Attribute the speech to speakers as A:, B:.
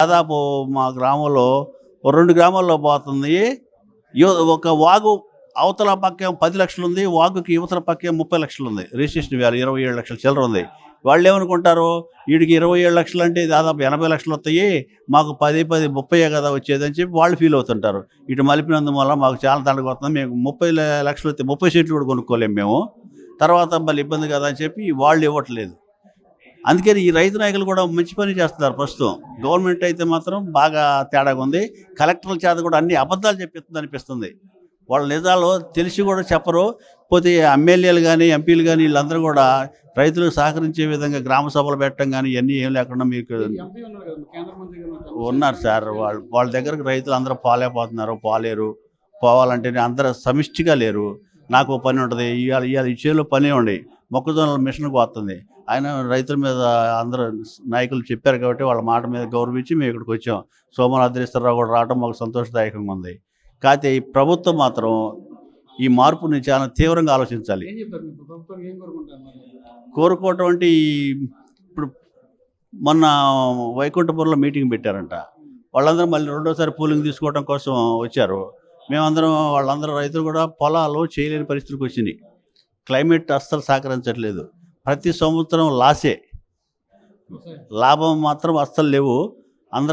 A: దాదాపు మా గ్రామంలో ఓ 2 గ్రామాల్లో పోతుంది. ఒక వాగు అవతల పక్కేమో 10 లక్షలుంది. వాగుకి ఇవతల పక్కేమో 30 లక్షలుంది. రిజిస్ట్రేషన్ వాల్యూ 27 లక్షల చిల్లర ఉంది. వాళ్ళేమనుకుంటారు, ఈడికి 27 లక్షలంటే దాదాపు 80 లక్షలొత్తాయి. మాకు 10, 30 కదా వచ్చేదని చెప్పి వాళ్ళు ఫీల్ అవుతుంటారు. ఇటు మలిపినందువల్ల మాకు చాలా దండగొస్తుంది. మేము 30 లక్షలొత్తే 30 సెంట్లు కూడా కొనుక్కోలేము మేము. తర్వాత మళ్ళీ ఇబ్బంది కదా అని చెప్పి వాళ్ళు ఇవ్వట్లేదు. అందుకని ఈ రైతు నాయకులు కూడా మంచి పని చేస్తున్నారు ప్రస్తుతం. గవర్నమెంట్ అయితే మాత్రం బాగా తేడాగా ఉంది. కలెక్టర్ల చేత కూడా అన్ని అబద్ధాలు చెప్పిస్తుంది అనిపిస్తుంది. వాళ్ళ నిజాలు తెలిసి కూడా చెప్పరు. పోతే ఎమ్మెల్యేలు కానీ, ఎంపీలు కానీ వీళ్ళందరూ కూడా రైతులకు సహకరించే విధంగా గ్రామ సభలు పెట్టడం కానీ ఇవన్నీ ఏం లేకుండా మీకు ఉన్నారు సార్. వాళ్ళ దగ్గరకు రైతులు అందరూ పోలేకపోతున్నారు, పోలేరు. పోవాలంటేనే అందరూ సమిష్టిగా లేరు. నాకు పని ఉంటుంది, ఇవాళ ఈ చేలో పని ఉండి మొక్కజొన్నల మిషన్కి వస్తుంది. ఆయన రైతుల మీద అందరూ నాయకులు చెప్పారు కాబట్టి వాళ్ళ మాట మీద గౌరవించి మేము ఇక్కడికి వచ్చాం. సోమవారం అదృష్టరావు కూడా రావడం మాకు సంతోషదాయకంగా ఉంది. కాకపోతే ఈ ప్రభుత్వం మాత్రం ఈ మార్పుని చాలా తీవ్రంగా ఆలోచించాలి. కోరుకోవటం అంటే ఇప్పుడు మొన్న వైకుంఠపురంలో మీటింగ్ పెట్టారంట. వాళ్ళందరూ మళ్ళీ రెండోసారి పూలింగ్ తీసుకోవడం కోసం వచ్చారు. మేమందరం వాళ్ళందరూ రైతులు కూడా పొలాలు చేయలేని పరిస్థితికి వచ్చినాయి. క్లైమేట్ అస్సలు సహకరించట్లేదు. ప్రతి సంవత్సరం లాసే, లాభం మాత్రం అస్సలు లేవు.